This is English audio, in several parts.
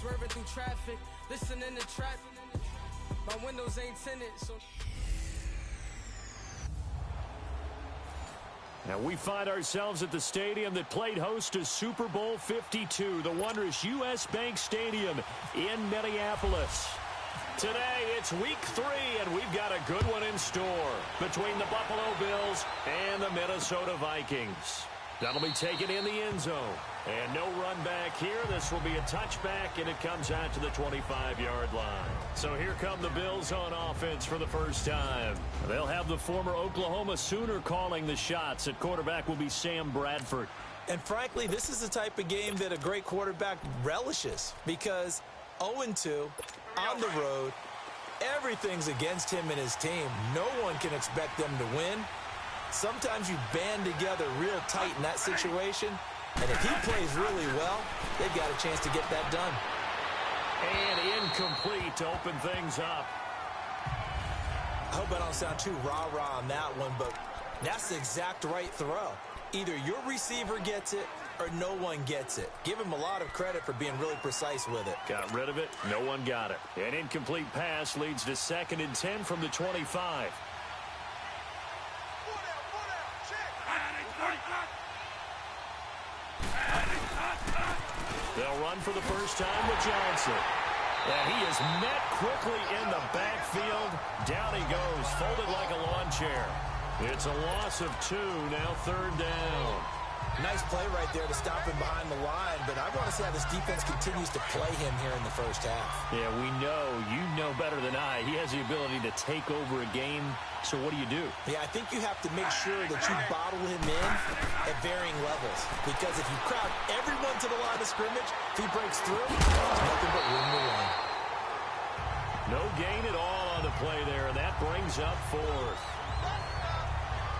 Swerving through traffic, listening to trap. My windows ain't tinted, so... Now we find ourselves at the stadium that played host to Super Bowl 52, the wondrous U.S. Bank Stadium in Minneapolis. Today, it's week 3, and we've got a good one in store between the Buffalo Bills and the Minnesota Vikings. That'll be taken in the end zone. And no run back here. This will be a touchback, and it comes out to the 25-yard line. So here come the Bills on offense for the first time. They'll have the former Oklahoma Sooner calling the shots. At quarterback will be Sam Bradford. And frankly, this is the type of game that a great quarterback relishes, because 0-2 on the road, everything's against him and his team. No one can expect them to win. Sometimes you band together real tight in that situation, and if he plays really well, they've got a chance to get that done. And incomplete to open things up. I hope I don't sound too rah-rah on that one, but that's the exact right throw. Either your receiver gets it or no one gets it. Give him a lot of credit for being really precise with it. Got rid of it. No one got it. An incomplete pass leads to 2nd and 10 from the 25. They'll run for the first time with Johnson. And he is met quickly in the backfield. Down he goes, folded like a lawn chair. It's a loss of 2, now 3rd down. Nice play right there to stop him behind the line, but I want to see how this defense continues to play him here in the first half. Yeah, we know. You know better than I. He has the ability to take over a game, so what do? Yeah, I think you have to make sure that you bottle him in at varying levels, because if you crowd everyone to the line of scrimmage, if he breaks through, there's nothing but room to run. No gain at all on the play there, and that brings up 4th.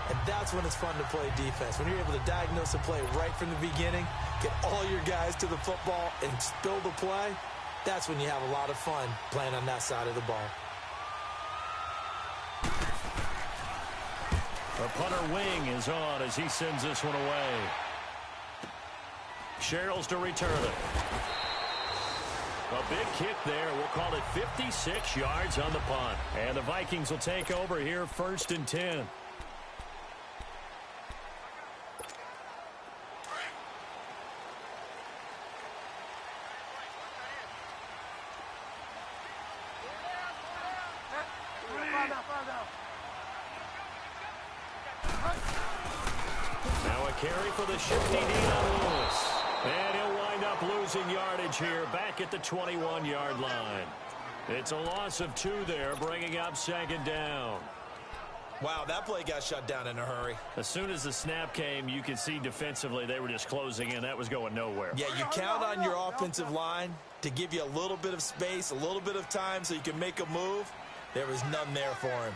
And that's when it's fun to play defense. When you're able to diagnose a play right from the beginning, get all your guys to the football, and spill the play, that's when you have a lot of fun playing on that side of the ball. The punter wing is on as he sends this one away. Sherrills to return it. A big kick there. We'll call it 56 yards on the punt. And the Vikings will take over here 1st and 10. Now a carry for the shifty Dion Lewis. And he'll wind up losing yardage here back at the 21-yard line. It's a loss of 2 there, bringing up 2nd down. Wow, that play got shut down in a hurry. As soon as the snap came, you could see defensively they were just closing in. That was going nowhere. Yeah, you count on your offensive line to give you a little bit of space, a little bit of time so you can make a move. There was none there for him.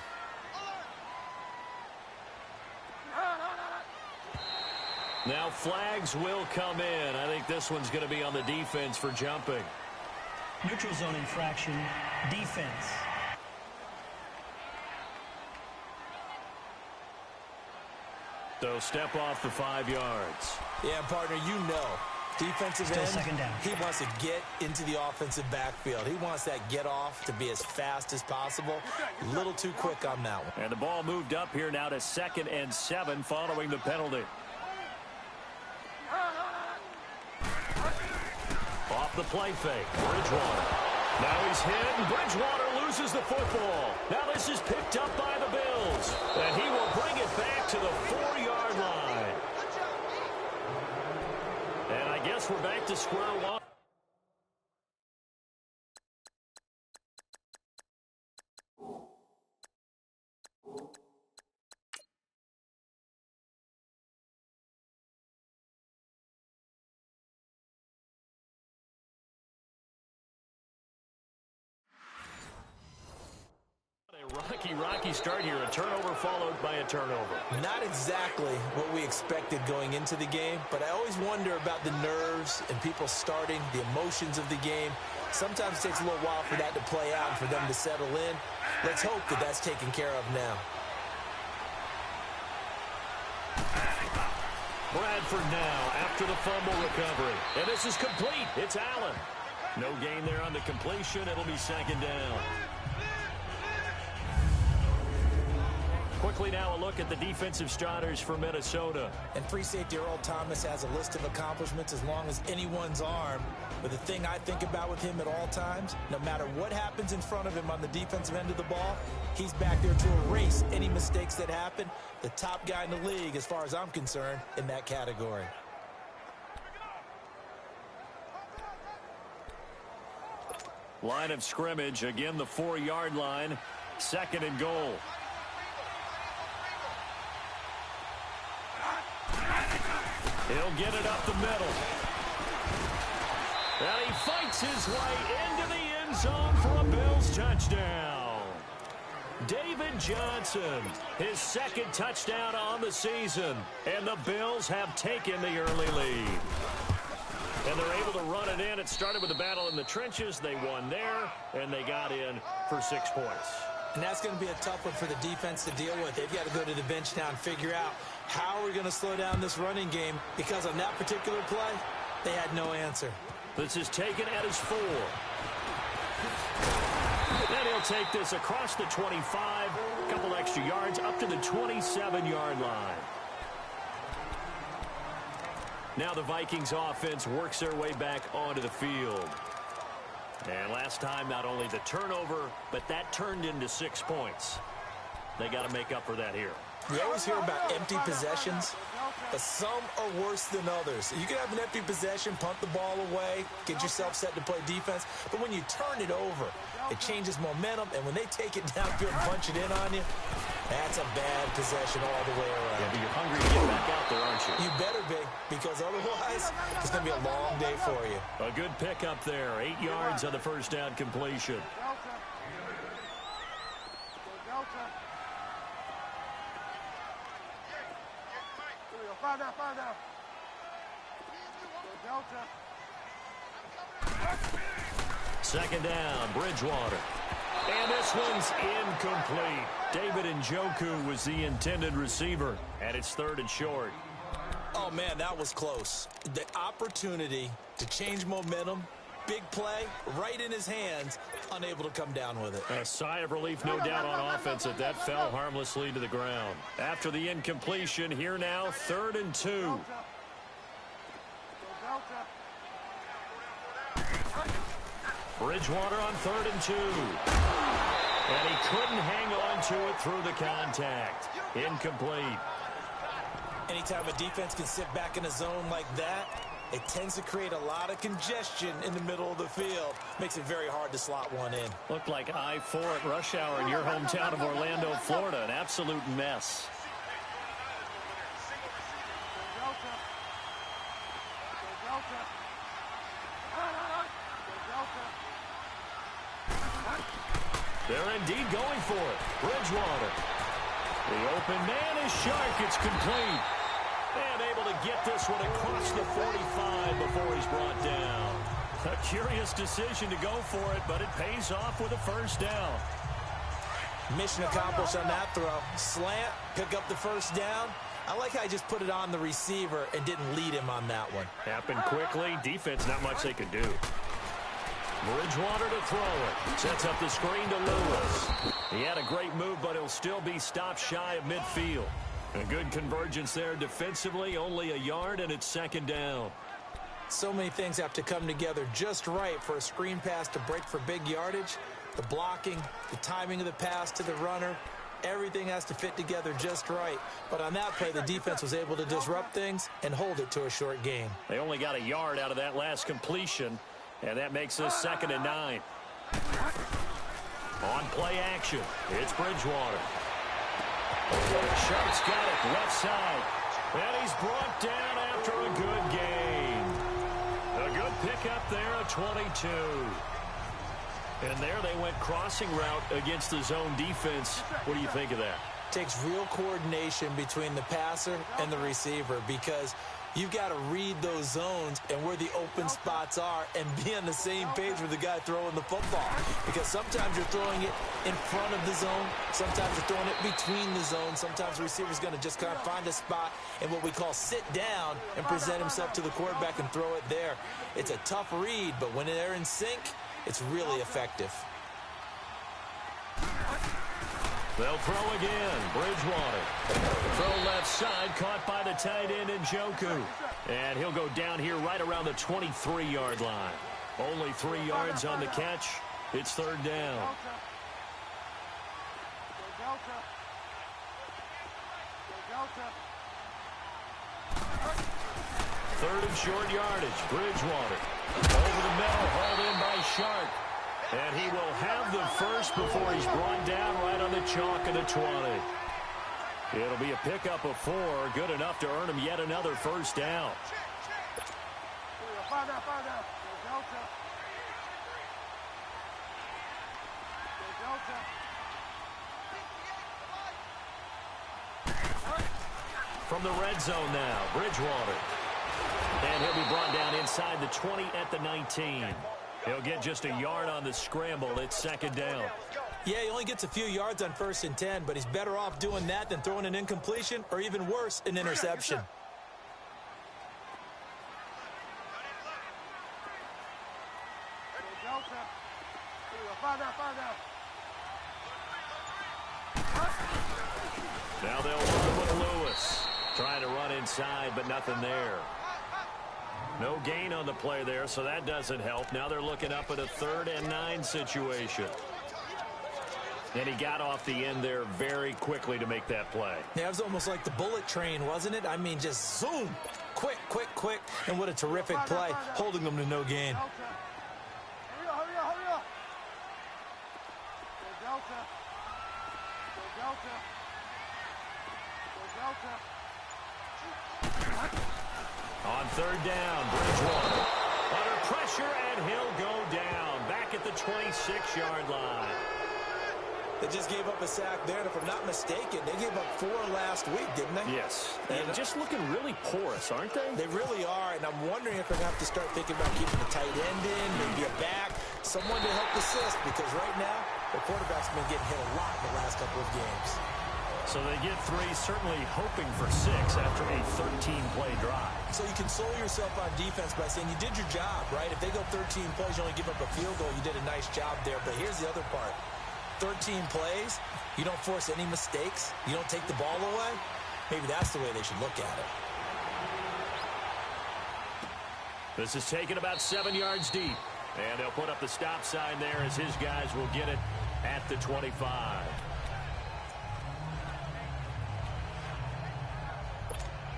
Now flags will come in. I think this one's going to be on the defense for jumping. Neutral zone infraction, defense. So step off the 5 yards. Yeah, partner, you know, defensive Still end, 2nd down. he wants to get into the offensive backfield. He wants that get off to be as fast as possible. A little too quick on that one. And the ball moved up here now to 2nd and 7 following the penalty. Off the play fake, Bridgewater. Now he's hit, and Bridgewater loses the football. Now this is picked up by the Bills, and he will bring it back to the 4-yard line. And I guess we're back to square one. Rocky start here. A turnover followed by a turnover. Not exactly what we expected going into the game, but I always wonder about the nerves and people starting, the emotions of the game. Sometimes it takes a little while for that to play out and for them to settle in. Let's hope that that's taken care of now. Bradford now after the fumble recovery. And this is complete. It's Allen. No gain there on the completion. It'll be second down. Quickly now a look at the defensive starters for Minnesota. And free safety Earl Thomas has a list of accomplishments as long as anyone's arm. But the thing I think about with him at all times, no matter what happens in front of him on the defensive end of the ball, he's back there to erase any mistakes that happen. The top guy in the league, as far as I'm concerned, in that category. Line of scrimmage, again the 4-yard line. Second and goal. He'll get it up the middle. And he fights his way into the end zone for a Bills touchdown. David Johnson, his second touchdown on the season. And the Bills have taken the early lead. And they're able to run it in. It started with a battle in the trenches. They won there, and they got in for 6 points. And that's going to be a tough one for the defense to deal with. They've got to go to the bench now and figure out how we're going to slow down this running game, because on that particular play, they had no answer. This is taken at his 4. Then he'll take this across the 25, a couple extra yards up to the 27-yard line. Now the Vikings offense works their way back onto the field. And last time, not only the turnover, but that turned into 6 points. They got to make up for that here. We always hear about empty possessions, but some are worse than others. You can have an empty possession, punt the ball away, get yourself set to play defense, but when you turn it over, it changes momentum, and when they take it downfield and punch it in on you, that's a bad possession all the way around. Yeah, but you're hungry to get back out there, aren't you? You better be, because otherwise, it's going to be a long day for you. A good pickup there, 8 yards on the first down completion. Second down, Bridgewater. And this one's incomplete. David Njoku was the intended receiver, and it's 3rd and short. Oh, man, that was close. The opportunity to change momentum, big play, right in his hands, unable to come down with it. A sigh of relief, no doubt, on offense that fell harmlessly to the ground. After the incompletion, here now, 3rd and 2. Bridgewater on 3rd and 2. And he couldn't hang on to it through the contact. Incomplete. Anytime a defense can sit back in a zone like that, it tends to create a lot of congestion in the middle of the field. Makes it very hard to slot one in. Looked like I-4 at rush hour in your hometown of Orlando, Florida. An absolute mess. They're indeed going for it. Bridgewater. The open man is Shark. It's complete. And able to get this one across the 45 before he's brought down. A curious decision to go for it, but it pays off with a first down. Mission accomplished on that throw. Slant, pick up the first down. I like how I just put it on the receiver and didn't lead him on that one. Happened quickly. Defense, not much they could do. Bridgewater to throw it. Sets up the screen to Lewis. He had a great move, but he'll still be stopped shy of midfield. A good convergence there defensively, only a yard, and it's second down. So many things have to come together just right for a screen pass to break for big yardage. The blocking, the timing of the pass to the runner, everything has to fit together just right. But on that play, the defense was able to disrupt things and hold it to a short gain. They only got a yard out of that last completion, and that makes this 2nd and 9. On play action, it's Bridgewater. Sharp's got it, left side. And he's brought down after a good gain. A good pickup there at 22. And there they went crossing route against the zone defense. What do you think of that? Takes real coordination between the passer and the receiver, because You've got to read those zones and where the open spots are and be on the same page with the guy throwing the football. Because sometimes you're throwing it in front of the zone. Sometimes you're throwing it between the zones. Sometimes the receiver's going to just kind of find a spot and what we call sit down and present himself to the quarterback and throw it there. It's a tough read, but when they're in sync, it's really effective. They'll throw again. Bridgewater. Throw left side, caught by the tight end Njoku. And he'll go down here right around the 23-yard line. Only 3 yards on the catch. It's third down. Third and short yardage. Bridgewater. Over the middle, hauled in by Sharp. And he will have the first before he's brought down right on the chalk of the 20. It'll be a pickup of 4, good enough to earn him yet another first down. From the red zone now, Bridgewater. And he'll be brought down inside the 20 at the 19. He'll get just a yard on the scramble. It's second down. Yeah, he only gets a few yards on 1st and 10, but he's better off doing that than throwing an incompletion or even worse, an interception. Now they'll run with Lewis. Trying to run inside, but nothing there. No gain on the play there, so that doesn't help. Now they're looking up at a 3rd and 9 situation. And he got off the end there very quickly to make that play. Yeah, it was almost like the bullet train, wasn't it? I mean, just zoom. Quick, quick, quick. And what a terrific play, holding them to no gain. On 3rd down, Bridgewater. Under pressure, and he'll go down. Back at the 26-yard line. They just gave up a sack there, and if I'm not mistaken, they gave up 4 last week, didn't they? Yes. And just looking really porous, aren't they? They really are, and I'm wondering if they're going to have to start thinking about keeping the tight end in, maybe a back, someone to help assist, because right now, the quarterback's been getting hit a lot in the last couple of games. So they get 3, certainly hoping for 6 after a 13-play drive. So you console yourself on defense by saying you did your job, right? If they go 13 plays, you only give up a field goal, you did a nice job there. But here's the other part. 13 plays, you don't force any mistakes, you don't take the ball away. Maybe that's the way they should look at it. This is taken about 7 yards deep. And they'll put up the stop sign there as his guys will get it at the 25.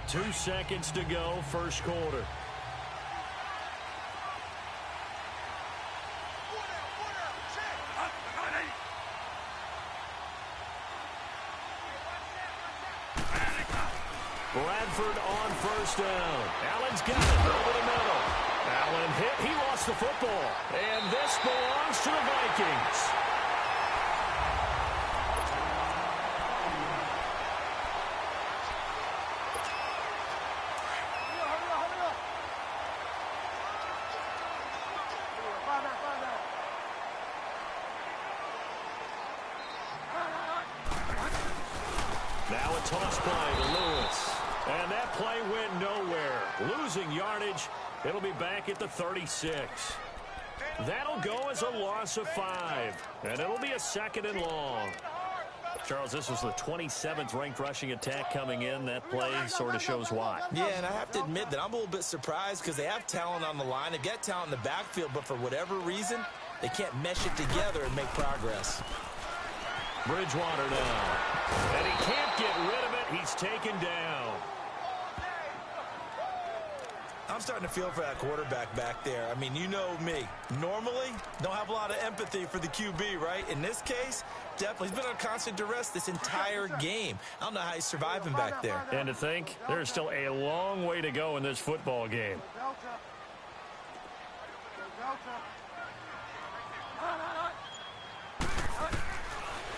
Two seconds to go, first quarter. Bradford on first down. Allen's got it over the middle. Allen hit. He lost the football. And this belongs to the Vikings. Now a toss play to Lewis. And that play went nowhere. Losing yardage. It'll be back at the 36. That'll go as a loss of 5. And it'll be a 2nd and long. Charles, this was the 27th ranked rushing attack coming in. That play sort of shows why. Yeah, and I have to admit that I'm a little bit surprised because they have talent on the line. They got talent in the backfield, but for whatever reason, they can't mesh it together and make progress. Bridgewater now. And he can't get rid of it. He's taken down. I'm starting to feel for that quarterback back there. I mean, you know me. Normally, don't have a lot of empathy for the QB, right? In this case, definitely. He's been on constant duress this entire game. I don't know how he's surviving back there. And to think, there's still a long way to go in this football game.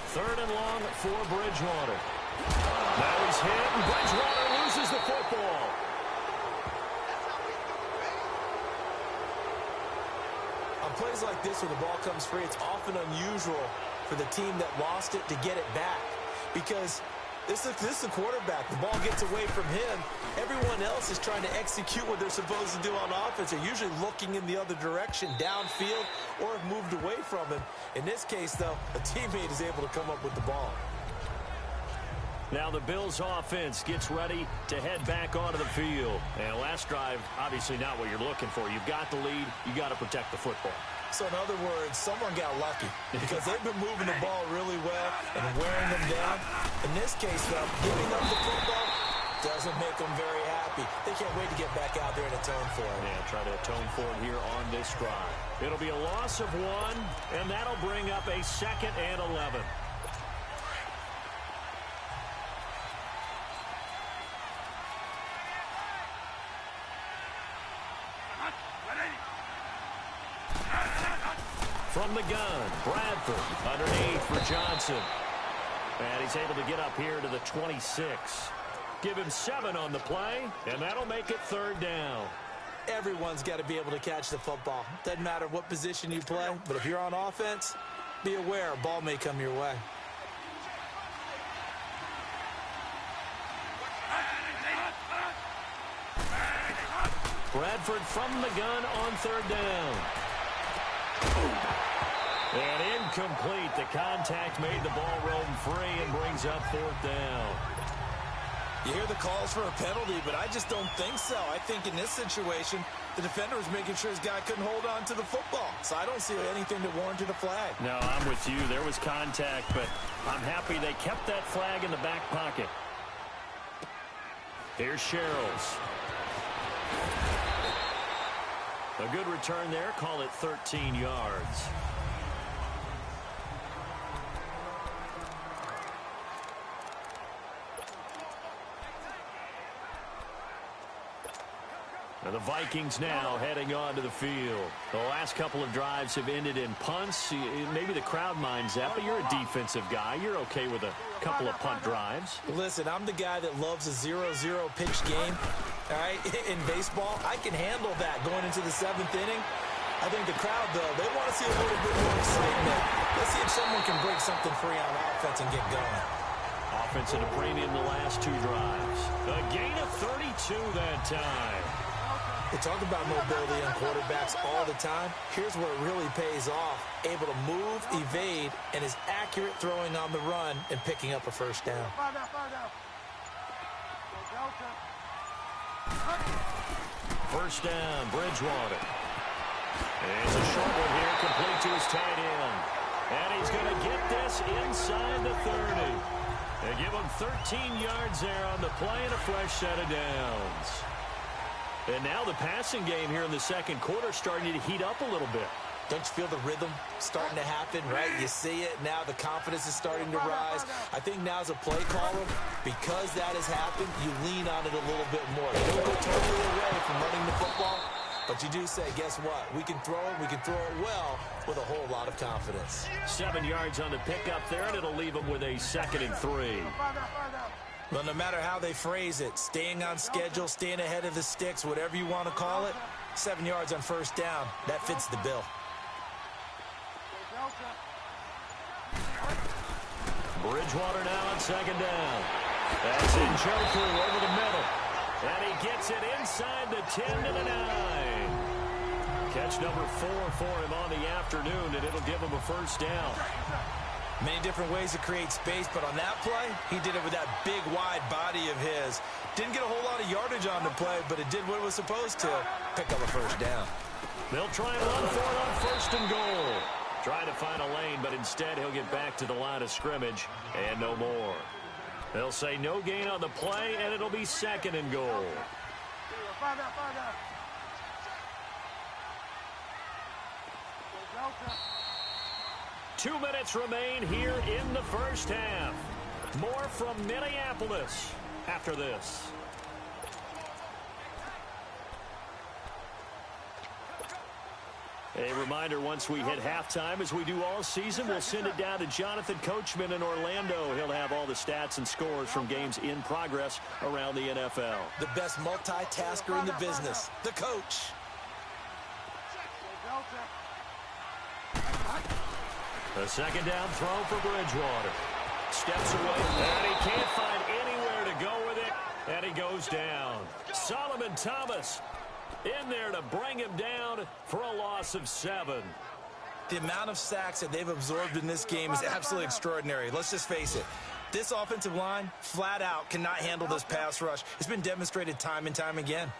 Third and long for Bridgewater. Now he's hit, and Bridgewater loses the football. plays like this where the ball comes free, it's often unusual for the team that lost it to get it back because this is the quarterback. The ball gets away from him. Everyone else is trying to execute what they're supposed to do on offense. They're usually looking in the other direction, downfield, or have moved away from him. In this case, though, a teammate is able to come up with the ball. Now the Bills offense gets ready to head back onto the field. And last drive, obviously not what you're looking for. You've got the lead. You got to protect the football. So in other words, someone got lucky because they've been moving the ball really well and wearing them down. In this case, though, giving up the football doesn't make them very happy. They can't wait to get back out there and atone for it. Yeah, try to atone for it here on this drive. It'll be a loss of 1, and that'll bring up a 2nd and 11. From the gun, Bradford underneath for Johnson. And he's able to get up here to the 26. Give him 7 on the play, and that'll make it 3rd down. Everyone's got to be able to catch the football. Doesn't matter what position you play, but if you're on offense, be aware a ball may come your way. Bradford from the gun on 3rd down. And incomplete. The contact made the ball roam free and brings up 4th down. You hear the calls for a penalty, but I just don't think so. I think in this situation, the defender was making sure his guy couldn't hold on to the football. So I don't see anything that warranted a flag. No, I'm with you. There was contact, but I'm happy they kept that flag in the back pocket. Here's Sherrills. A good return there. Call it 13 yards. And the Vikings now heading onto the field. The last couple of drives have ended in punts. Maybe the crowd minds that, but you're a defensive guy. You're okay with a couple of punt drives. Listen, I'm the guy that loves a 0-0 pitch game. All right, in baseball, I can handle that going into the 7th inning. I think the crowd, though, they want to see a little bit more excitement. Let's see if someone can break something free on offense and get going. Offense at a premium the last 2 drives. A gain of 32 that time. They talk about mobility on quarterbacks all the time. Here's where it really pays off. Able to move, evade, and is accurate throwing on the run and picking up a 1st down. First down, Bridgewater. It's a short one here, complete to his tight end. And he's going to get this inside the 30. They give him 13 yards there on the play and a fresh set of downs. And now the passing game here in the 2nd quarter starting to heat up a little bit. Don't you feel the rhythm starting to happen, right? You see it. Now the confidence is starting to rise. I think now as a play caller, because that has happened, you lean on it a little bit more. You don't go totally away from running the football, but you do say, guess what? We can throw it. We can throw it well with a whole lot of confidence. 7 yards on the pickup there, and it'll leave him with a 2nd and 3. Well, no matter how they phrase it, staying on schedule, staying ahead of the sticks, whatever you want to call it, 7 yards on 1st down, that fits the bill. Bridgewater now on 2nd down. That's in Njoku over the middle. And he gets it inside the 10 to the 9. Catch number 4 for him on the afternoon, and it'll give him a 1st down. Many different ways to create space, but on that play, he did it with that big, wide body of his. Didn't get a whole lot of yardage on the play, but it did what it was supposed to. Pick up a 1st down. They'll try and run for it on 1st and goal. Trying to find a lane, but instead he'll get back to the line of scrimmage and no more. They'll say no gain on the play, and it'll be 2nd and goal. 2 minutes remain here in the 1st half. More from Minneapolis after this. A reminder, once we hit halftime, as we do all season, we'll send it down to Jonathan Coachman in Orlando. He'll have all the stats and scores from games in progress around the NFL. The best multitasker in the business, the coach. A second down throw for Bridgewater. Steps away, and he can't find anywhere to go with it, and he goes down. Solomon Thomas in there to bring him down for a loss of 7. The amount of sacks that they've absorbed in this game is absolutely extraordinary. Let's just face it. This offensive line, flat out, cannot handle this pass rush. It's been demonstrated time and time again.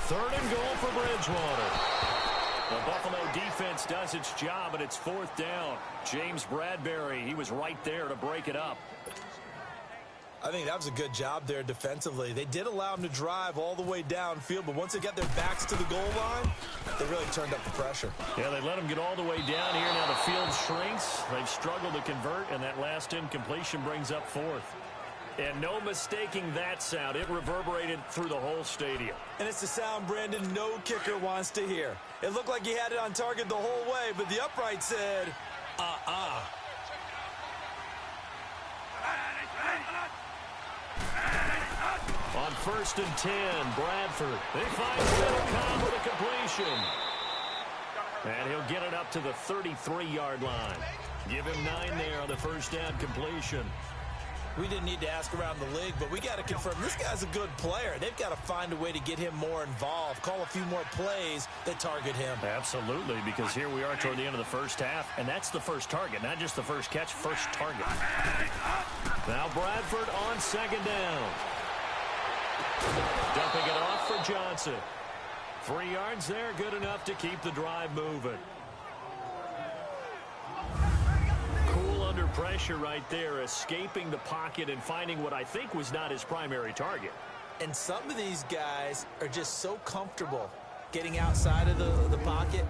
Third and goal for Bridgewater. The Buffalo defense does its job, and it's 4th down. James Bradbury, he was right there to break it up. I think that was a good job there defensively. They did allow them to drive all the way downfield, but once they got their backs to the goal line, they really turned up the pressure. Yeah, they let them get all the way down here. Now the field shrinks. They've struggled to convert, and that last incompletion brings up 4th. And no mistaking that sound. It reverberated through the whole stadium. And it's the sound, Brandon, no kicker wants to hear. It looked like he had it on target the whole way, but the upright said, On 1st and 10, Bradford. They find Middlecom with a completion. And he'll get it up to the 33-yard line. Give him 9 there on the first down completion. We didn't need to ask around the league, but we got to confirm this guy's a good player. They've got to find a way to get him more involved, call a few more plays that target him. Absolutely, because here we are toward the end of the first half, and that's the first target, not just the first catch, first target. Now Bradford on 2nd down. Dumping it off for Johnson. 3 yards there, good enough to keep the drive moving. Cool under pressure right there, escaping the pocket and finding what I think was not his primary target. And some of these guys are just so comfortable getting outside of the pocket.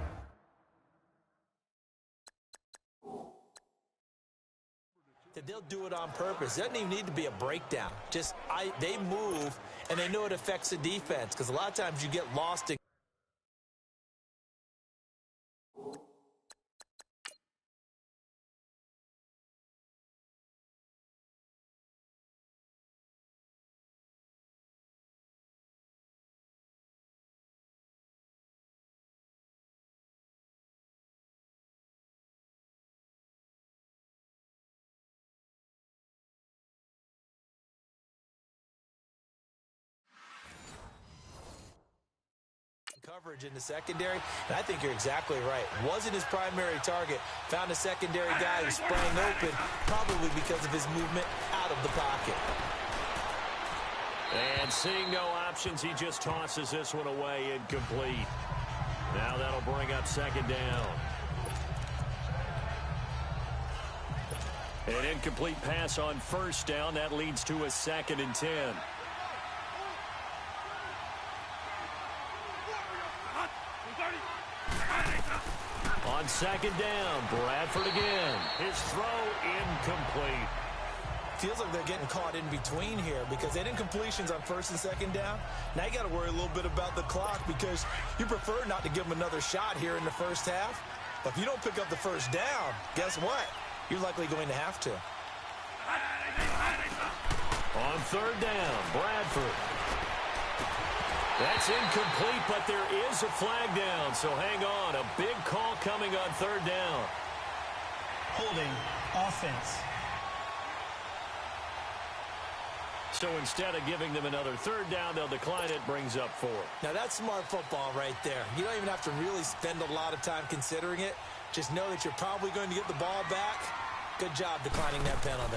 That they'll do it on purpose. It doesn't even need to be a breakdown. Just they move, and they know it affects the defense, because a lot of times you get lost in. Coverage in the secondary, and I think you're exactly right. Wasn't his primary target. Found a secondary guy who sprang open, probably because of his movement out of the pocket. And seeing no options, he just tosses this one away, incomplete. Now that'll bring up 2nd down. An incomplete pass on 1st down. That leads to a 2nd and 10. On 2nd down, Bradford again. His throw incomplete. Feels like they're getting caught in between here because they didn't completions on 1st and 2nd down. Now you got to worry a little bit about the clock because you prefer not to give them another shot here in the first half. But if you don't pick up the 1st down, guess what? You're likely going to have to. On 3rd down, Bradford. That's incomplete, but there is a flag down, so hang on. A big call coming on 3rd down. Holding offense. So instead of giving them another 3rd down, they'll decline it, brings up 4. Now that's smart football right there. You don't even have to really spend a lot of time considering it. Just know that you're probably going to get the ball back. Good job declining that penalty.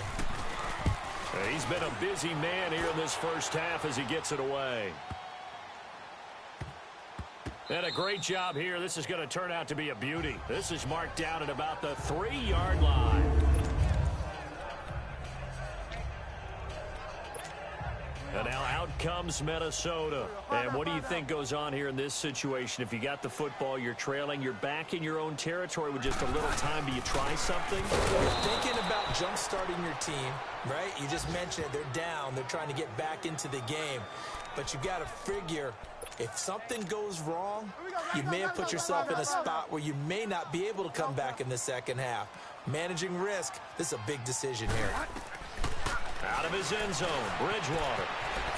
He's been a busy man here in this first half as he gets it away. And a great job here. This is going to turn out to be a beauty. This is marked down at about the 3-yard line. And now out comes Minnesota. And what do you think goes on here in this situation? If you got the football, you're trailing, you're back in your own territory with just a little time. Do you try something? You're thinking about jump-starting your team, right? You just mentioned it. They're down. They're trying to get back into the game. But you got to figure if something goes wrong, you may have put yourself in a spot where you may not be able to come back in the second half. Managing risk, this is a big decision here. Out of his end zone, Bridgewater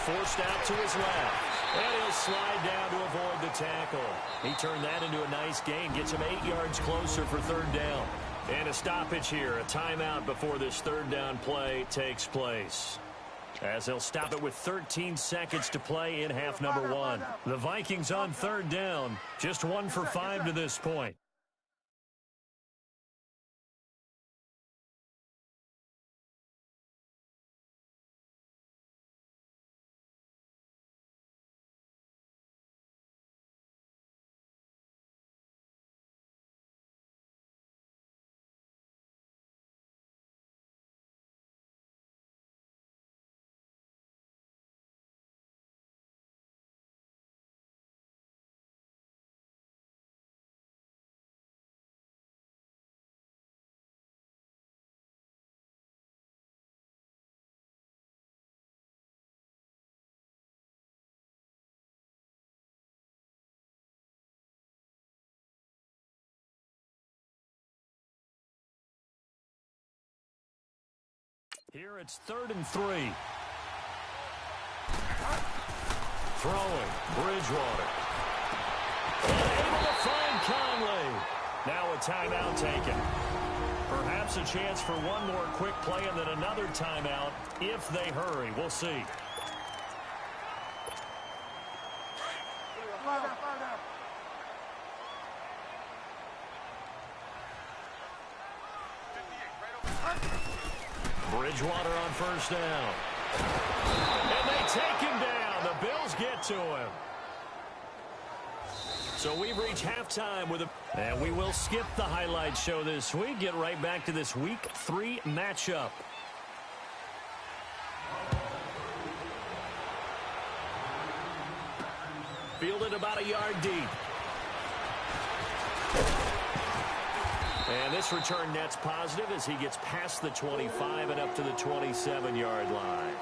forced out to his left. And he'll slide down to avoid the tackle. He turned that into a nice gain. Gets him 8 yards closer for third down. And a stoppage here, a timeout before this third down play takes place. As they'll stop it with 13 seconds to play in half number 1. The Vikings on third down, just 1 for 5 to this point. Here it's 3rd and 3. Throwing, Bridgewater. Able to find Conley. Now a timeout taken. Perhaps a chance for one more quick play and then another timeout if they hurry. We'll see. Bridgewater on first down. And they take him down. The Bills get to him. So we've reached halftime with a... And we will skip the highlight show this week. Get right back to this Week 3 matchup. Fielded about a yard deep. And this return net's positive as he gets past the 25 and up to the 27-yard line.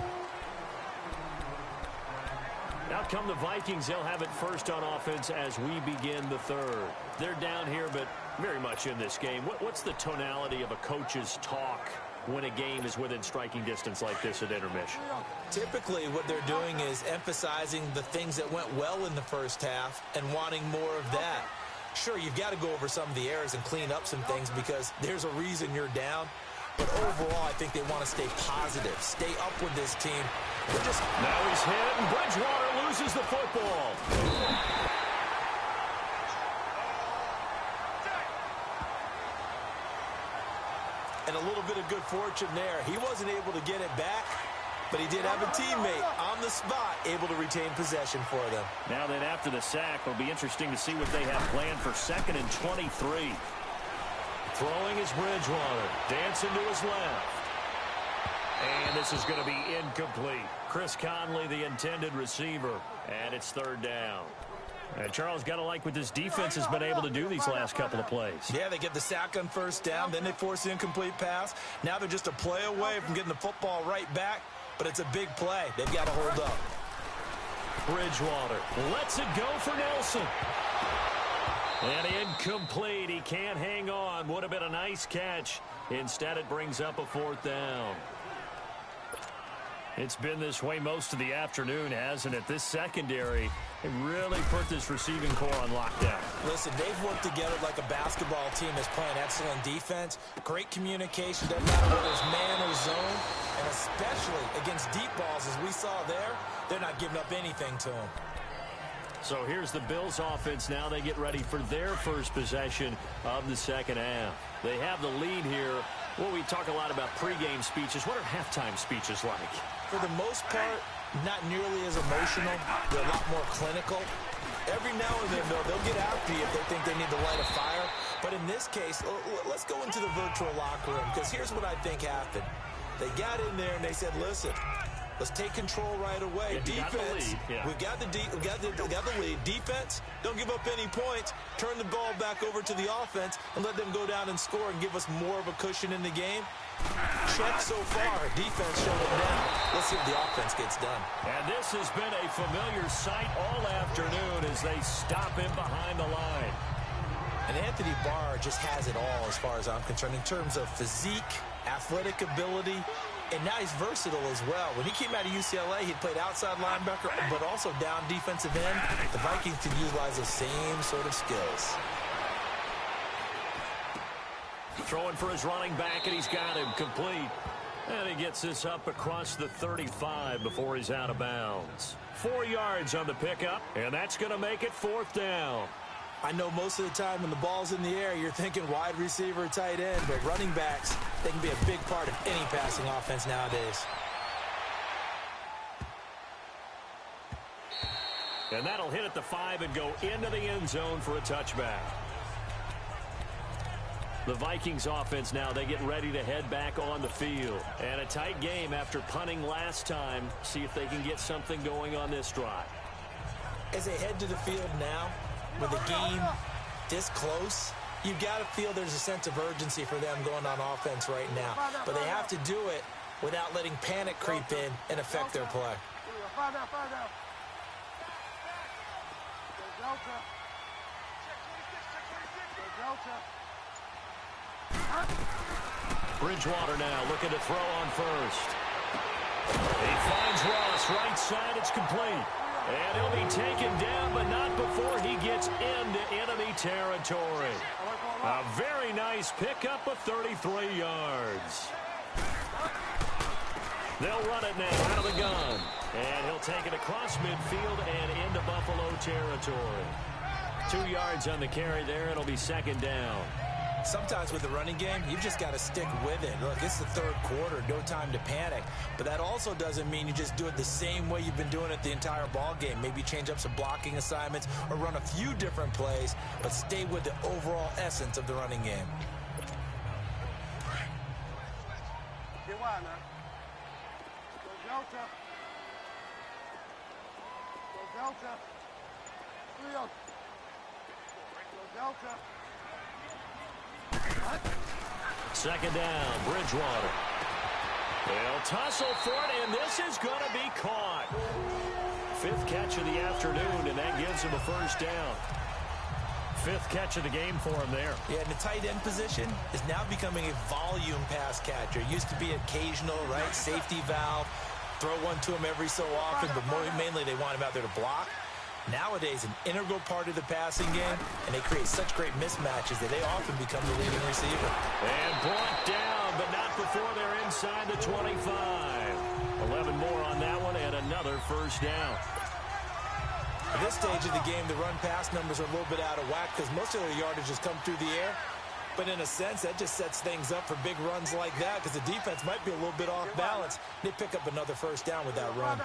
Out come the Vikings. They'll have it first on offense as we begin the third. They're down here, but very much in this game. What's the tonality of a coach's talk when a game is within striking distance like this at intermission? Typically, what they're doing is emphasizing the things that went well in the first half and wanting more of that. Sure, you've got to go over some of the errors and clean up some things because there's a reason you're down. But overall, I think they want to stay positive, stay up with this team. Now he's hit, and Bridgewater loses the football. And a little bit of good fortune there. He wasn't able to get it back, but he did have a teammate on the spot able to retain possession for them. Now then, after the sack, it'll be interesting to see what they have planned for 2nd and 23. Throwing is Bridgewater. Dancing to his left. And this is going to be incomplete. Chris Conley, the intended receiver. And it's 3rd down. And Charles, got to like what this defense has been able to do these last couple of plays. Yeah, they get the sack on first down. Then they force the incomplete pass. Now they're just a play away from getting the football right back. But it's a big play. They've got to hold up. Bridgewater lets it go for Nelson. And incomplete. He can't hang on. Would have been a nice catch. Instead, it brings up a 4th down. It's been this way most of the afternoon, hasn't it? This secondary really put this receiving core on lockdown. Listen, they've worked together like a basketball team that's playing excellent defense. Great communication. Doesn't matter whether it's man or zone. And especially against deep balls, as we saw there, they're not giving up anything to them. So here's the Bills offense now. They get ready for their first possession of the second half. They have the lead here. Well, we talk a lot about pregame speeches. What are halftime speeches like? For the most part, not nearly as emotional. They're a lot more clinical. Every now and then, though, they'll get after you if they think they need to light a fire. But in this case, let's go into the virtual locker room, because here's what I think happened. They got in there and they said, listen, let's take control right away. Defense, we've got the lead. Defense, don't give up any points. Turn the ball back over to the offense and let them go down and score and give us more of a cushion in the game. Check so far. Defense shut it down. Let's see if the offense gets done. And this has been a familiar sight all afternoon as they stop him behind the line. And Anthony Barr just has it all as far as I'm concerned in terms of physique, athletic ability, And now he's versatile as well. When he came out of UCLA, he played outside linebacker, but also down defensive end. The Vikings can utilize the same sort of skills. Throwing for his running back, and he's got him complete. And he gets this up across the 35 before he's out of bounds. 4 yards on the pickup, and that's going to make it 4th down. I know most of the time when the ball's in the air, you're thinking wide receiver, tight end, but running backs, they can be a big part of any passing offense nowadays. And that'll hit at the 5 and go into the end zone for a touchback. The Vikings offense now, they get ready to head back on the field. And a tight game after punting last time. See if they can get something going on this drive. As they head to the field now, with the game this close, you've got to feel there's a sense of urgency for them going on offense right now. But they have to do it without letting panic creep in and affect their play. Bridgewater now looking to throw on first. He finds Ross right side. It's complete. And he'll be taken down, but not before he gets into enemy territory. A very nice pickup of 33 yards. They'll run it now out of the gun. And he'll take it across midfield and into Buffalo territory. 2 yards on the carry there. It'll be 2nd down. Sometimes with the running game, you've just got to stick with it. Look, it's the 3rd quarter, no time to panic. But that also doesn't mean you just do it the same way you've been doing it the entire ball game. Maybe change up some blocking assignments or run a few different plays, but stay with the overall essence of the running game. Second down, Bridgewater. They'll tussle for it, and this is going to be caught. 5th catch of the afternoon, and that gives him a 1st down. 5th catch of the game for him there. Yeah, and the tight end position is now becoming a volume pass catcher. It used to be occasional, right, safety valve, throw one to him every so often, but mainly they want him out there to block. Nowadays, an integral part of the passing game, and they create such great mismatches that they often become the leading receiver. And brought down, but not before they're inside the 25. 11 more on that one, and another 1st down. At this stage of the game, the run-pass numbers are a little bit out of whack because most of their yardage has come through the air. But in a sense, that just sets things up for big runs like that because the defense might be a little bit off balance. They pick up another 1st down with that run.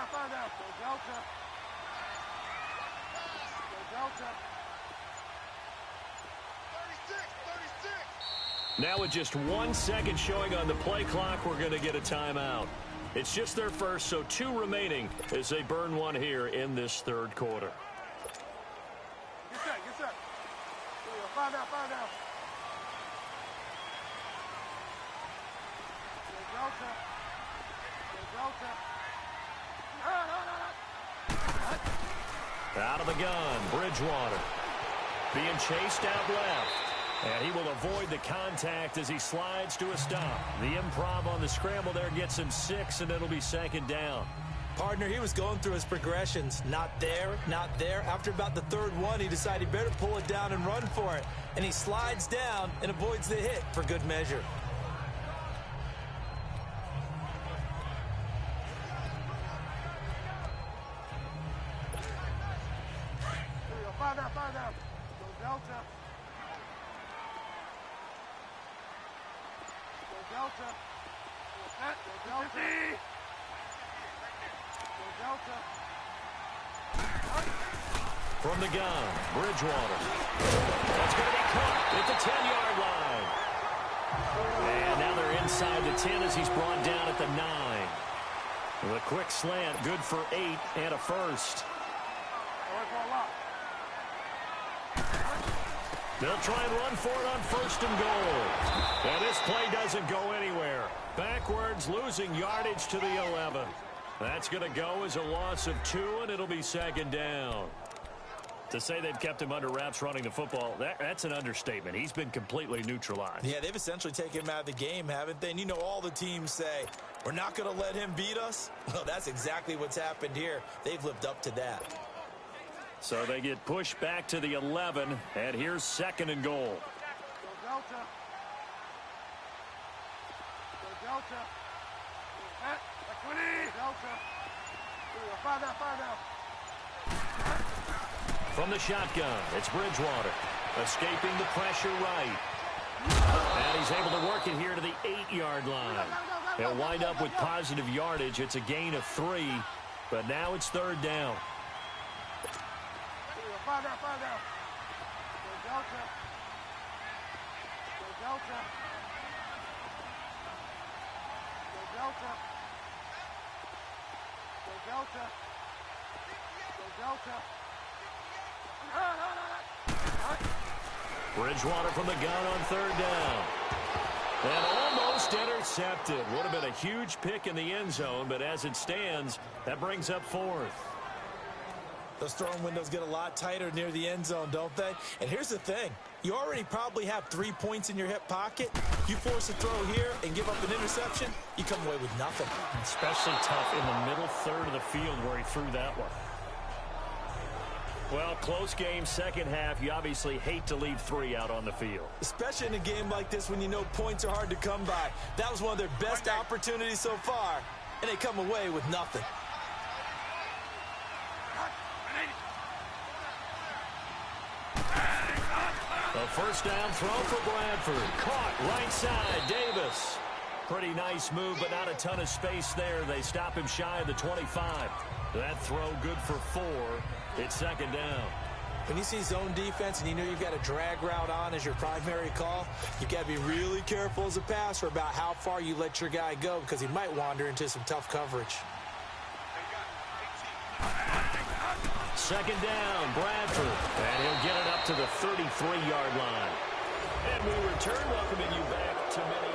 Now with just 1 second showing on the play clock, we're going to get a timeout. It's just their first, so 2 remaining as they burn one here in this 3rd quarter. Get set. Find out. Out of the gun, Bridgewater. Being chased out left. And he will avoid the contact as he slides to a stop. The improv on the scramble there gets him 6, and it'll be 2nd down. Partner, he was going through his progressions. Not there. After about the 3rd one, he decided he better pull it down and run for it. And he slides down and avoids the hit for good measure. Find out. Go Delta. From the gun, Bridgewater. That's going to be caught at the 10-yard line. And now they're inside the 10 as he's brought down at the 9. With a quick slant, good for 8 and a 1st. They'll try and run for it on 1st and goal. And this play doesn't go anywhere. Backwards, losing yardage to the 11. That's going to go as a loss of 2, and it'll be 2nd down. To say they've kept him under wraps running the football, that's an understatement. He's been completely neutralized. Yeah, they've essentially taken him out of the game, haven't they? And you know all the teams say, we're not going to let him beat us. Well, that's exactly what's happened here. They've lived up to that. So they get pushed back to the 11, and here's 2nd and goal. Go Delta. Go Delta. Set. Equity. Delta. Find out. From the shotgun, it's Bridgewater. Escaping the pressure right. And he's able to work it here to the 8-yard line. He'll wind up with positive yardage. It's a gain of 3, but now it's 3rd down. Find out. Go Delta. Go Delta. Go Delta. Go Delta. Go Delta. Bridgewater from the gun on 3rd down. And almost intercepted. Would have been a huge pick in the end zone, but as it stands, that brings up 4th. Those throwing windows get a lot tighter near the end zone, don't they? And here's the thing. You already probably have 3 points in your hip pocket. You force a throw here and give up an interception, you come away with nothing. Especially tough in the middle third of the field where he threw that one. Well, close game, second half. You obviously hate to leave 3 out on the field. Especially in a game like this when you know points are hard to come by. That was one of their best opportunities so far, and they come away with nothing. A first down throw for Bradford. Caught right side, Davis. Pretty nice move, but not a ton of space there. They stop him shy of the 25. That throw good for 4. It's 2nd down. When you see zone defense and you know you've got a drag route on as your primary call, you've got to be really careful as a passer about how far you let your guy go because he might wander into some tough coverage. 2nd down, Bradford. And he'll get it up to the 33-yard line. And we return, welcoming you back to Minneapolis.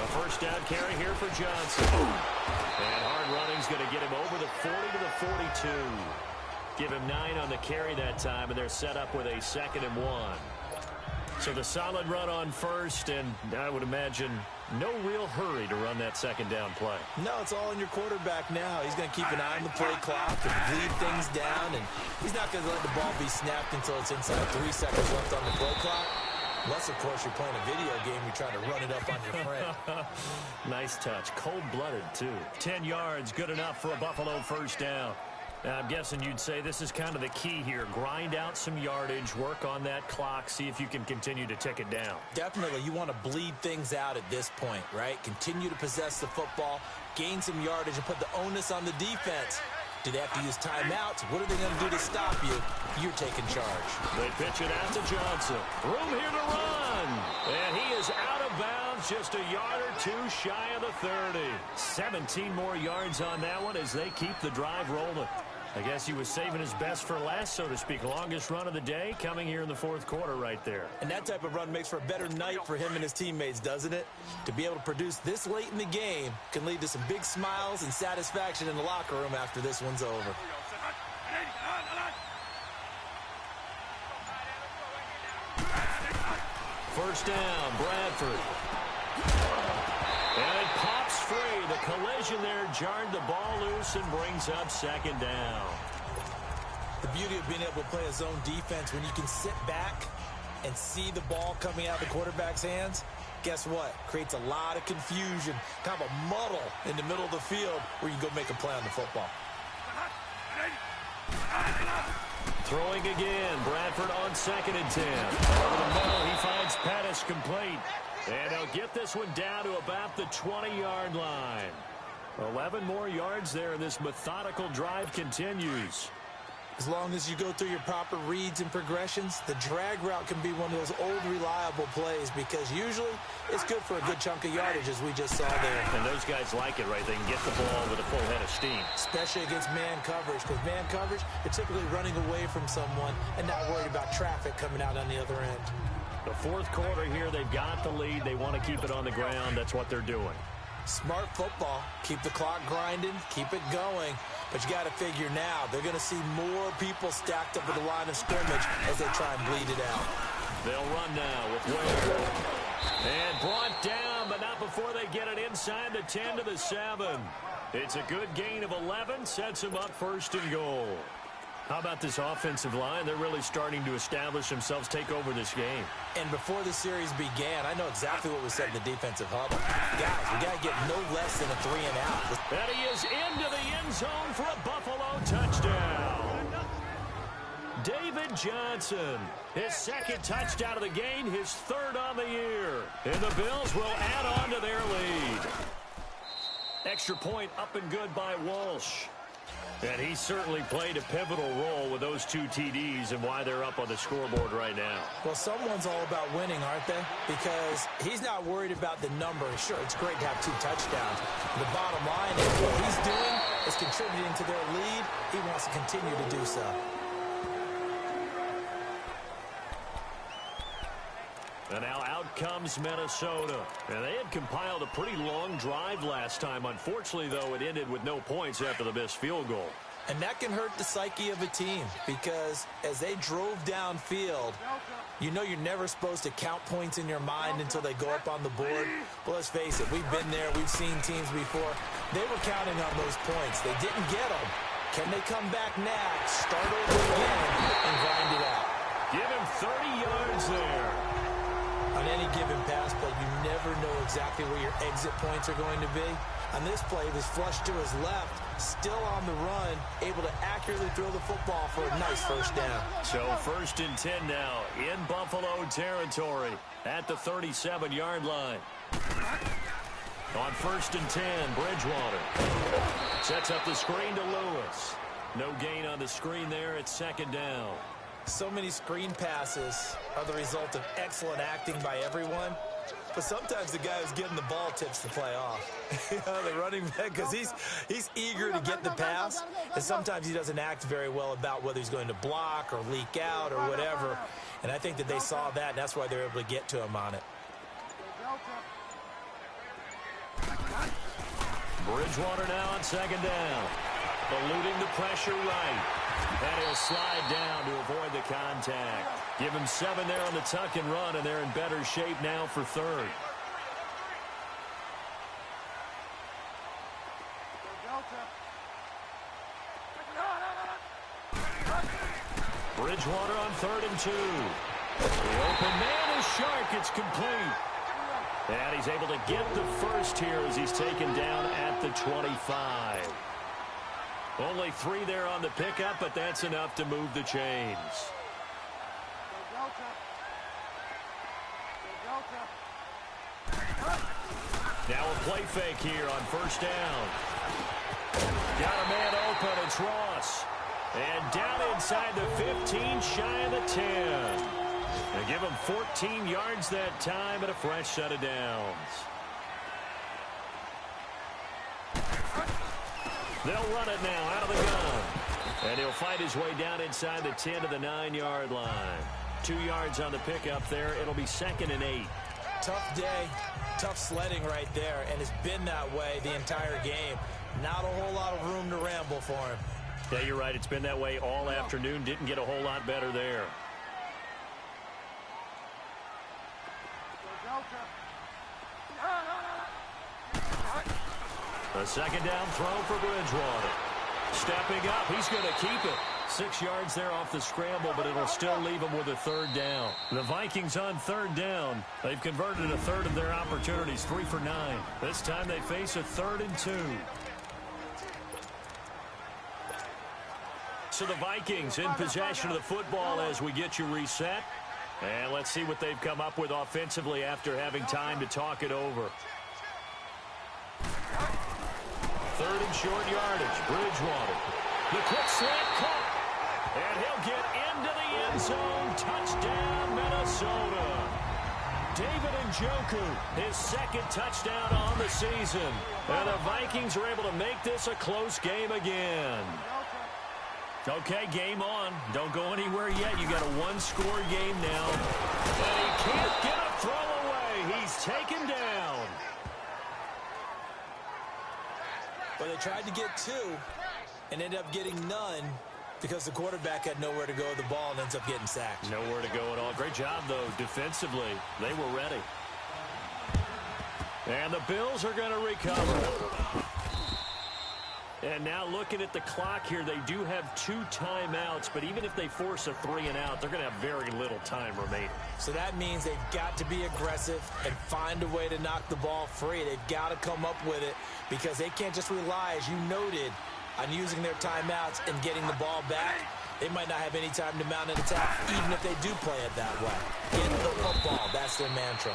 First down carry here for Johnson. And hard running's going to get him over the 40 to the 42. Give him 9 on the carry that time, and they're set up with a 2nd and 1. So the solid run on first, and I would imagine no real hurry to run that 2nd down play. No, it's all in your quarterback now. He's going to keep an eye on the play clock and bleed things down, and he's not going to let the ball be snapped until it's inside 3 seconds left on the play clock. Unless, of course, you're playing a video game, you're trying to run it up on your friend. Nice touch. Cold-blooded, too. 10 yards, good enough for a Buffalo first down. Now, I'm guessing you'd say this is kind of the key here. Grind out some yardage, work on that clock, see if you can continue to tick it down. Definitely. You want to bleed things out at this point, right? Continue to possess the football, gain some yardage, and put the onus on the defense. Do they have to use timeouts? What are they going to do to stop you? You're taking charge. They pitch it out to Johnson. Room here to run. And he is out of bounds, just a yard or 2 shy of the 30. 17 more yards on that one as they keep the drive rolling. I guess he was saving his best for last, so to speak. Longest run of the day coming here in the 4th quarter right there. And that type of run makes for a better night for him and his teammates, doesn't it? To be able to produce this late in the game can lead to some big smiles and satisfaction in the locker room after this one's over. First down, Bradford. And it pops free. The collision there jarred the ball loose and brings up 2nd down. The beauty of being able to play a zone defense when you can sit back and see the ball coming out of the quarterback's hands, guess what? Creates a lot of confusion, kind of a muddle in the middle of the field where you go make a play on the football. Throwing again, Bradford on 2nd and 10. Over the middle, he finds Pettis complete. And he'll get this one down to about the 20-yard line. 11 more yards there, and this methodical drive continues. As long as you go through your proper reads and progressions, the drag route can be one of those old reliable plays because usually it's good for a good chunk of yardage, as we just saw there. And those guys like it, right? They can get the ball with a full head of steam. Especially against man coverage, because man coverage, they're typically running away from someone and not worried about traffic coming out on the other end. The fourth quarter here, they've got the lead. They want to keep it on the ground. That's what they're doing. Smart football. Keep the clock grinding. Keep it going. But you got to figure now, they're going to see more people stacked up at the line of scrimmage as they try and bleed it out. They'll run now with Ware. And brought down, but not before they get it inside the 10 to the 7. It's a good gain of 11. Sets them up first and goal. How about this offensive line? They're really starting to establish themselves, take over this game. And before the series began, I know exactly what was said in the defensive huddle. Guys, we got to get no less than a 3-and-out. And he is into the end zone for a Buffalo touchdown. David Johnson, his second touchdown of the game, his third on the year. And the Bills will add on to their lead. Extra point up and good by Walsh. And he certainly played a pivotal role with those 2 TDs and why they're up on the scoreboard right now. Well, someone's all about winning, aren't they? Because he's not worried about the number. Sure, it's great to have 2 touchdowns. The bottom line is what he's doing is contributing to their lead. He wants to continue to do so. And now out comes Minnesota. And they had compiled a pretty long drive last time. Unfortunately, though, it ended with no points after the missed field goal. And that can hurt the psyche of a team because as they drove downfield, you know you're never supposed to count points in your mind until they go up on the board. But let's face it, we've been there. We've seen teams before. They were counting on those points. They didn't get them. Can they come back next, start over again, and grind it out? Give him 30 yards there. On any given pass play, you never know exactly where your exit points are going to be. On this play, it was flushed to his left, still on the run, able to accurately throw the football for a nice first down. So 1st and 10 now in Buffalo territory at the 37-yard line. On 1st and 10, Bridgewater sets up the screen to Lewis. No gain on the screen there. It's 2nd down. So many screen passes are the result of excellent acting by everyone. But sometimes the guy who's getting the ball tips the play off. The running back, because he's eager to get the pass. And sometimes he doesn't act very well about whether he's going to block or leak out or whatever. And I think that they saw that, and that's why they're able to get to him on it. Bridgewater now on 2nd down. Eluding the pressure right. And he'll slide down to avoid the contact. Give him 7 there on the tuck and run, and they're in better shape now for 3rd. Bridgewater on 3rd and 2. The open man is Shark. It's complete. And he's able to get the first here as he's taken down at the 25. Only 3 there on the pickup, but that's enough to move the chains. Now a play fake here on 1st down. Got a man open. It's Ross. And down inside the 15, shy of the 10. They give him 14 yards that time and a fresh set of downs. They'll run it now out of the gun. And he'll fight his way down inside the 10 to the 9-yard line. 2 yards on the pickup there. It'll be 2nd and 8. Tough day, tough sledding right there, and it's been that way the entire game. Not a whole lot of room to ramble for him. Yeah, you're right. It's been that way all afternoon. Didn't get a whole lot better there. A 2nd down throw for Bridgewater. Stepping up, he's going to keep it. 6 yards there off the scramble, but it'll still leave him with a 3rd down. The Vikings on 3rd down. They've converted a 1/3 of their opportunities, 3 for 9. This time they face a 3rd and 2. So the Vikings in possession of the football as we get you reset. And let's see what they've come up with offensively after having time to talk it over. 3rd and short yardage. Bridgewater. The quick slant caught. And he'll get into the end zone. Touchdown, Minnesota. David Njoku, his 2nd touchdown on the season. And the Vikings are able to make this a close game again. Okay, game on. Don't go anywhere yet. You got a one-score game now. And he can't get a throw away. He's taken down. Well, they tried to get two and ended up getting none because the quarterback had nowhere to go with the ball and ends up getting sacked. Nowhere to go at all. Great job, though, defensively. They were ready. And the Bills are going to recover. And now looking at the clock here, they do have 2 timeouts, but even if they force a 3-and-out, they're going to have very little time remaining. So that means they've got to be aggressive and find a way to knock the ball free. They've got to come up with it because they can't just rely, as you noted, on using their timeouts and getting the ball back. They might not have any time to mount an attack, even if they do play it that way. Get the football. That's their mantra.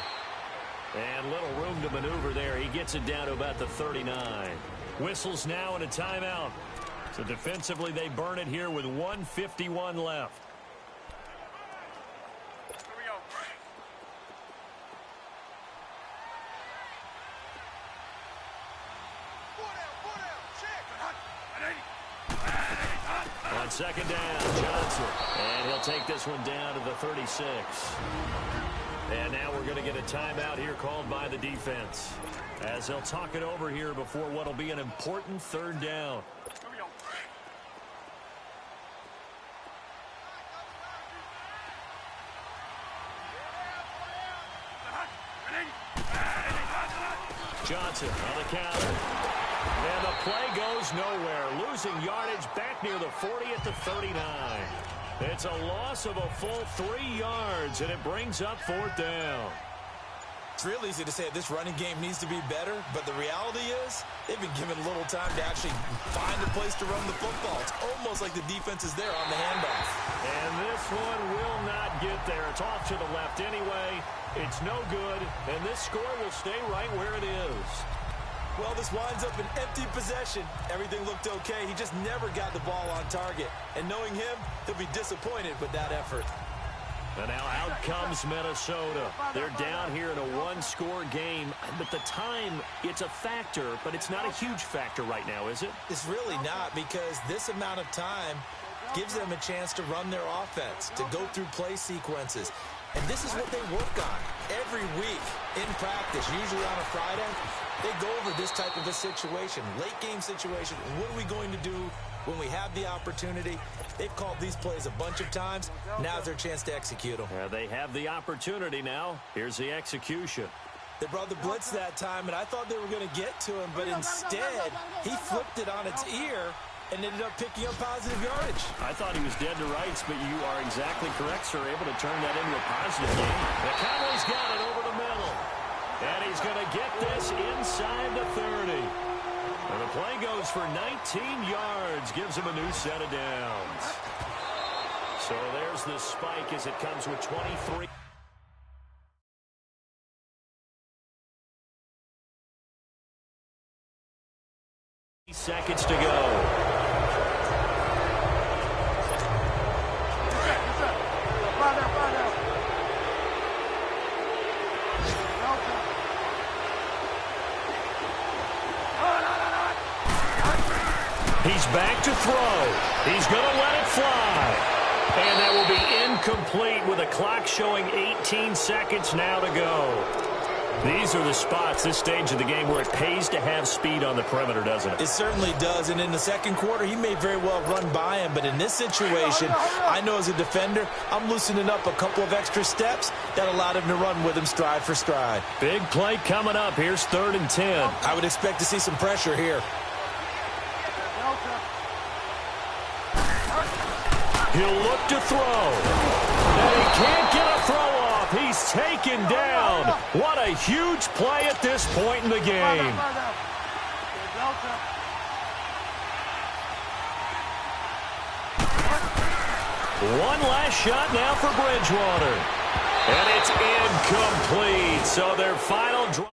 And little room to maneuver there. He gets it down to about the 39. Whistles now and a timeout. So defensively, they burn it here with 1:51 left. Here we go. On second down, Johnson. And he'll take this one down to the 36. And now we're going to get a timeout here called by the defense, as they'll talk it over here before what will be an important third down. Here we go. Johnson on the counter. And the play goes nowhere. Losing yardage back near the 40 at the 39. It's a loss of a full 3 yards, and it brings up 4th down. It's real easy to say this running game needs to be better, but the reality is they've been given little time to actually find a place to run the football. It's almost like the defense is there on the handoff. And this one will not get there. It's off to the left anyway. It's no good, and this score will stay right where it is. Well, this winds up an empty possession. Everything looked okay. He just never got the ball on target. And knowing him, he'll be disappointed with that effort. And now out comes Minnesota. They're down here in a one-score game. But the time, it's a factor, but it's not a huge factor right now, is it? It's really not, because this amount of time gives them a chance to run their offense, to go through play sequences. And this is what they work on every week in practice, usually on a Friday. They go over this type of a situation, late game situation. What are we going to do when we have the opportunity? They've called these plays a bunch of times. Now's their chance to execute them. They have the opportunity now. Here's the execution. They brought the blitz that time, and I thought they were going to get to him, but instead he flipped it on its ear and ended up picking up positive yardage. I thought he was dead to rights, but you are exactly correct, sir. Able to turn that into a positive game. The Cowboys got it over the middle. And he's going to get this inside the 30. And the play goes for 19 yards. Gives him a new set of downs. So there's the spike as it comes with 23. Seconds to go. He's back to throw. He's going to let it fly. And that will be incomplete with a clock showing 18 seconds now to go. These are the spots, this stage of the game, where it pays to have speed on the perimeter, doesn't it? It certainly does, and in the second quarter, he may very well run by him, but in this situation, I know as a defender, I'm loosening up a couple of extra steps that allowed him to run with him stride for stride. Big play coming up. Here's 3rd and 10. I would expect to see some pressure here. He'll look to throw. And he can't get a throw off. He's taken down. What a huge play at this point in the game. One last shot now for Bridgewater. And it's incomplete. So their final drive.